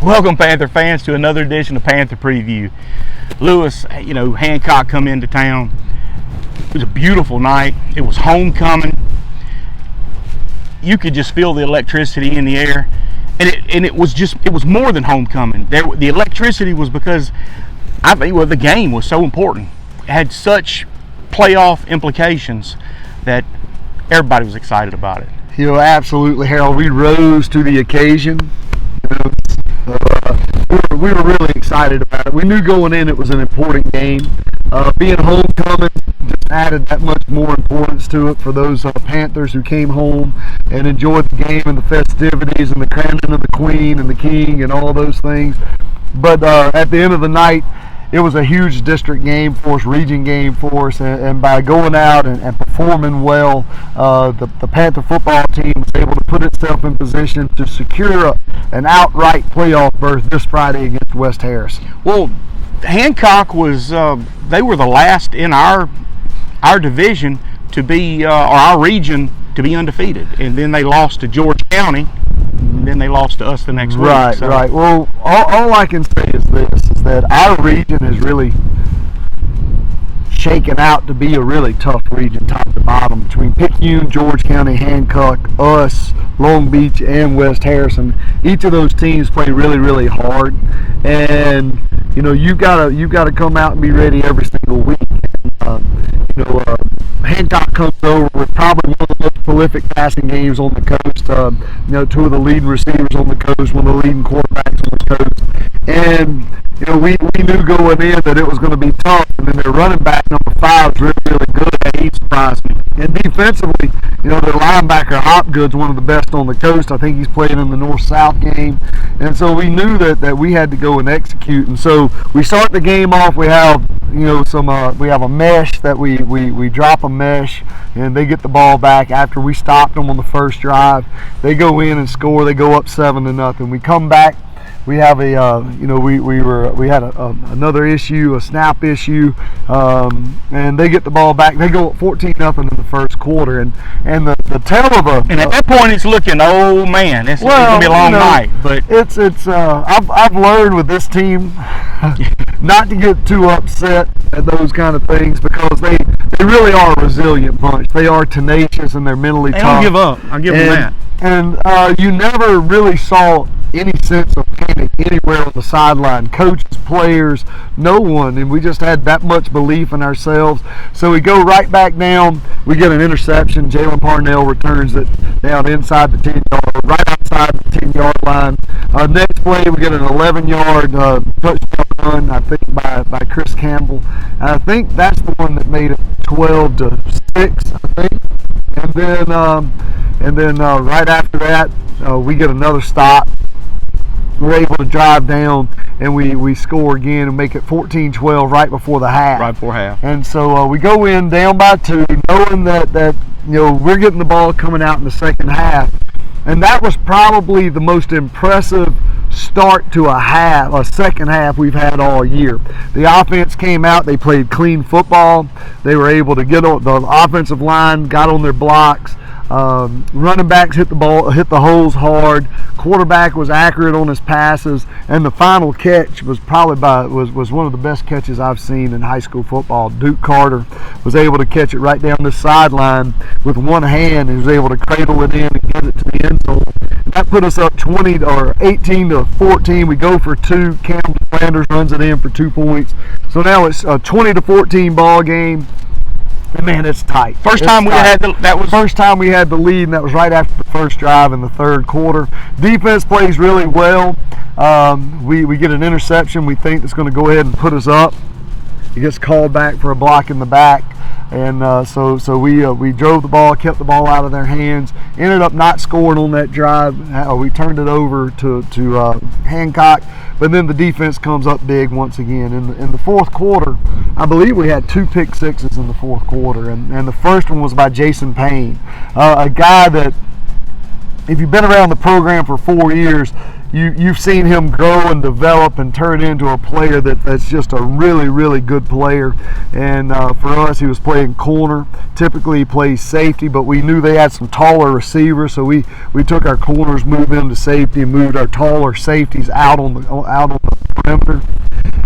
Welcome, Panther fans, to another edition of Panther Preview. Lewis, Hancock come into town. It was a beautiful night. It was homecoming. You could just feel the electricity in the air, and it was more than homecoming. The electricity was because the game was so important. It had such playoff implications that everybody was excited about it. Absolutely, Harold. We rose to the occasion. We were really excited about it. We knew going in it was an important game. Being homecoming just added that much more importance to it for those Panthers who came home and enjoyed the game and the festivities and the crowning of the Queen and the King and all those things. But at the end of the night, it was a huge district game for us, region game for us, and by going out and performing well, the Panther football team was able to put itself in position to secure an outright playoff berth this Friday against West Harris. Well, Hancock was they were the last in our division to be, or our region to be undefeated, and then they lost to George County. And then they lost to us the next week. Right. Well, all I can say is this, is that our region is really shaken out to be a really tough region, top to bottom, between Picayune, George County, Hancock, us, Long Beach, and West Harrison. Each of those teams play really, really hard, and you've got to come out and be ready every single week. Hancock comes over with probably one of the most prolific passing games on the coast. Two of the leading receivers on the coast, one of the leading quarterbacks on the coast. And we knew going in that it was going to be tough. And then their running back, number 5, is really, really good. He surprised me. And defensively, their linebacker Hopgood's one of the best on the coast. I think he's playing in the North-South game. And so we knew that we had to go and execute. And so we start the game off. We have we have a mesh that we drop a mesh, and they get the ball back after we stopped them on the first drive. They go in and score. They go up 7-0. We come back. We have we had another issue, a snap issue, and they get the ball back. They go up 14-0 in the first quarter, and the tail of a. And at that point, it's looking, oh man, it's gonna be a long night. But I've learned with this team not to get too upset at those kind of things, because they really are a resilient bunch. They are tenacious and they're mentally tough. They don't give up. I'll give them that. And you never really saw any sense of panic anywhere on the sideline. Coaches, players, no one. And we just had that much belief in ourselves. So we go right back down. We get an interception. Jalen Parnell returns it down inside the 10-yard, right outside the 10-yard line. Next play, we get an 11-yard touchdown run, I think, by Chris Campbell. And I think that's the one that made it 12-6, I think. And then right after that, we get another stop. We're able to drive down, and we score again and make it 14-12 right before the half. Right before half. And so we go in down by 2, knowing that we're getting the ball coming out in the second half. And that was probably the most impressive start to a second half we've had all year. The offense came out, they played clean football. They were able to get on the offensive line, got on their blocks. Running backs hit the holes hard. Quarterback was accurate on his passes, and the final catch was probably was one of the best catches I've seen in high school football. Duke Carter was able to catch it right down the sideline with one hand, and was able to cradle it in and get it to the end zone. That put us up 18-14. We go for 2. Cam Flanders runs it in for 2 points. So now it's a 20-14 ball game. And man, it's tight. First time we had the lead, and that was right after the first drive in the third quarter. Defense plays really well. We get an interception. We think it's going to go ahead and put us up. It gets called back for a block in the back. And so we drove the ball, kept the ball out of their hands, ended up not scoring on that drive. We turned it over to Hancock, but then the defense comes up big once again. In the fourth quarter, I believe we had 2 pick sixes in the fourth quarter, and the first one was by Jason Payne, a guy that, if you've been around the program for 4 years, you've seen him grow and develop and turn into a player that's just a really, really good player. And for us, he was playing corner. Typically, he plays safety, but we knew they had some taller receivers, so we took our corners, moved them to safety, and moved our taller safeties out on the perimeter.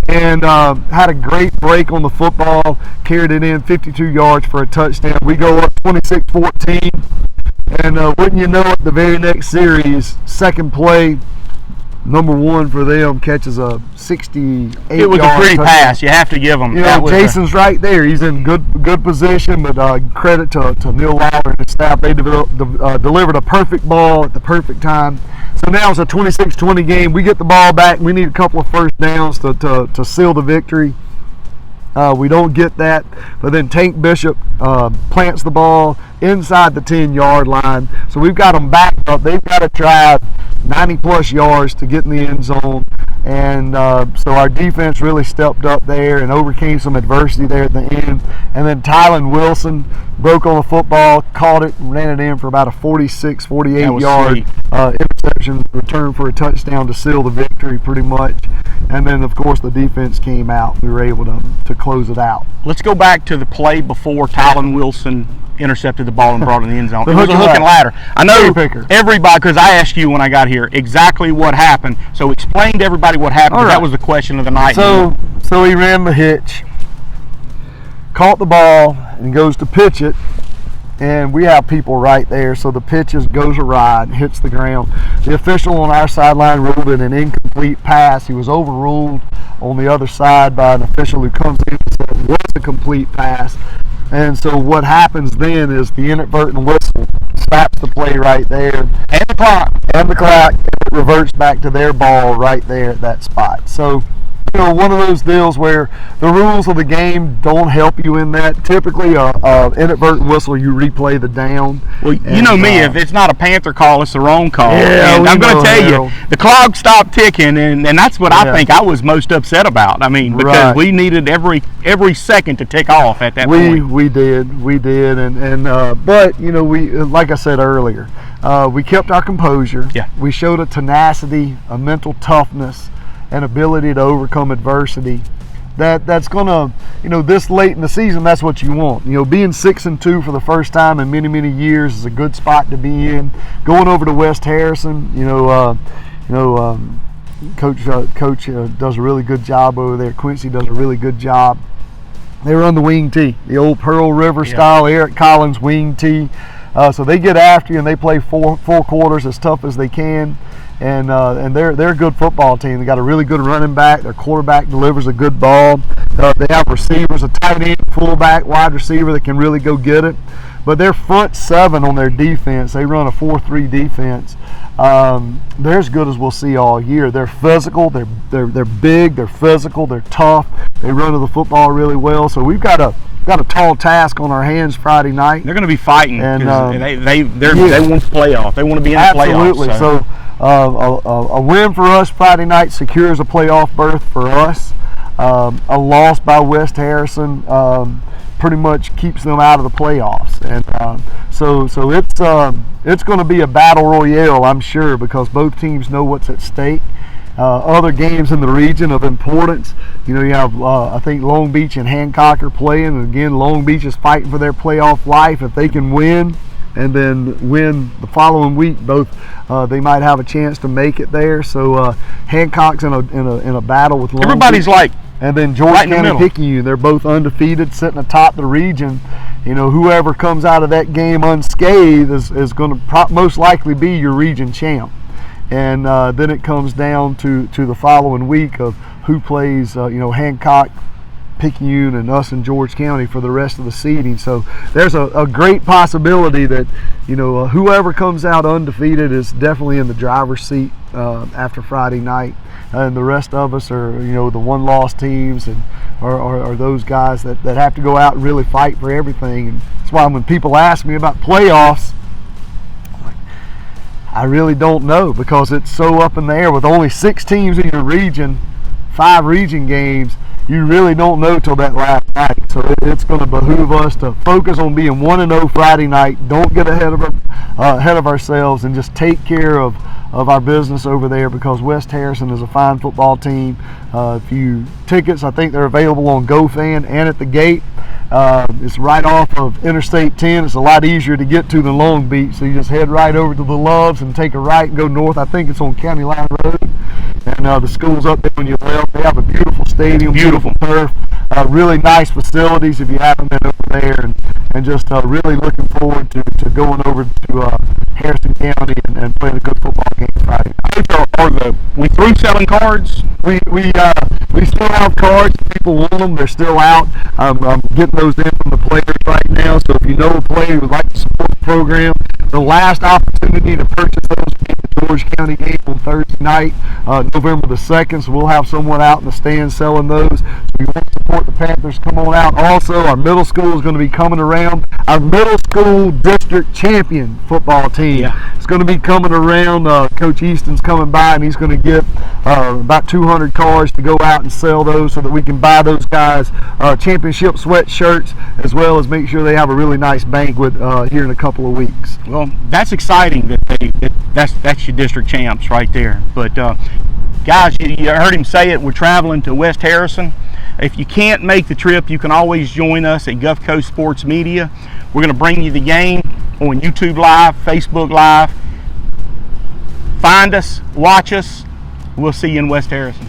And had a great break on the football, carried it in 52 yards for a touchdown. We go up 26-14, and wouldn't you know it, the very next series, second play, number one for them catches a 68-yard. It was a pretty pass. You have to give them. You know, Jason's right there. He's in good position, but credit to Neil Lawler and his staff. They delivered a perfect ball at the perfect time. So now it's a 26-20 game. We get the ball back. We need a couple of first downs to seal the victory. We don't get that, but then Tank Bishop plants the ball inside the 10-yard line. So we've got them backed up. They've got to drive 90-plus yards to get in the end zone. And so our defense really stepped up there and overcame some adversity there at the end. And then Tylen Wilson broke on the football, caught it, and ran it in for about a 46, 48-yard interception return for a touchdown to seal the victory pretty much. And then, of course, the defense came out. We were able to close it out. Let's go back to the play before Tylen Wilson intercepted the ball and brought it in the end zone. The It was a hook and ladder. I know everybody, because I asked you when I got here exactly what happened. So explain to everybody what happened. That was the question of the night. So he ran the hitch, caught the ball, and goes to pitch it. And we have people right there, so the pitch goes awry and hits the ground. The official on our sideline ruled it an incomplete pass. He was overruled on the other side by an official who comes in and said it was a complete pass. And so what happens then is the inadvertent whistle stops the play right there. And the clock. And the clock. It reverts back to their ball right there at that spot. So, you know, one of those deals where the rules of the game don't help you in that. Typically, a inadvertent whistle, you replay the down. Well, you know me, if it's not a Panther call, it's the wrong call. Yeah, and I'm going to tell you, the clock stopped ticking, and that's what I think I was most upset about. I mean, because we needed every second to tick off at that point. We did, and but you know, we like I said earlier, we kept our composure. Yeah. We showed a tenacity, a mental toughness, and ability to overcome adversity that's gonna, you know, this late in the season, that's what you want. You know, being 6-2 for the first time in many years is a good spot to be in. Going over to West Harrison, Coach does a really good job over there. Quincy does a really good job. They run the wing tee, the old Pearl River style Eric Collins wing tee. So they get after you and they play four quarters as tough as they can. And they're a good football team. They got a really good running back. Their quarterback delivers a good ball. They have receivers, a tight end, fullback, wide receiver that can really go get it. But their front seven on their defense, they run a 4-3 defense. They're as good as we'll see all year. They're physical. They're big. They're physical. They're tough. They run to the football really well. So we've got a tall task on our hands Friday night. They're going to be fighting, and they want the playoff. They want to be in the playoffs. Absolutely. So a win for us Friday night secures a playoff berth for us. A loss by West Harrison pretty much keeps them out of the playoffs, and so it's going to be a battle royale, I'm sure, because both teams know what's at stake. Other games in the region of importance, you know, you have I think Long Beach and Hancock are playing, and again Long Beach is fighting for their playoff life. If they can win and then win the following week, both they might have a chance to make it there. So Hancock's in a battle with Long Everybody's Beach. Like and then George County Picayune, they're both undefeated, sitting atop the region. You know, whoever comes out of that game unscathed is going to most likely be your region champ. And then it comes down to the following week of who plays, Hancock, Picayune, and us in George County for the rest of the seeding. So there's a great possibility that, whoever comes out undefeated is definitely in the driver's seat after Friday night. And the rest of us are, the one-loss teams and are those guys that have to go out and really fight for everything. And that's why when people ask me about playoffs, I really don't know, because it's so up in the air with only 6 teams in your region, 5 region games. you really don't know till that last night. So it's going to behoove us to focus on being 1-0 Friday night. Don't get ahead of ourselves, and just take care of our business over there, because West Harrison is a fine football team. Tickets, I think they're available on GoFan and at the gate. It's right off of Interstate 10. It's a lot easier to get to than Long Beach, so you just head right over to the Loves and take a right and go north. I think it's on County Line Road, and the school's up there when you left. They have a beautiful stadium, beautiful turf, really nice facilities if you haven't been over there, and just really looking forward to going over to Harrison County and playing a good football game Friday. We through selling cards? We still have cards. People want them. They're still out. I'm getting those in from the players right now. So if you know a player who would like to support the program, the last opportunity to purchase those will be the George County game on Thursday night, November the 2nd. So we'll have someone out in the stand selling those. So if you want to support the Panthers, come on out. Also, our middle school is going to be coming around. Our middle school district champion football team is going to be coming around. Coach Easton's coming by, and he's going to get about 200 cards to go out and sell those, so that we can buy those guys championship sweatshirts, as well as make sure they have a really nice banquet here in a couple of weeks. Well, that's exciting that's your district champs right there. But guys, you heard him say it. We're traveling to West Harrison. If you can't make the trip, you can always join us at Gulf Coast Sports Media. We're going to bring you the game on YouTube Live, Facebook Live. Find us, watch us. We'll see you in West Harrison.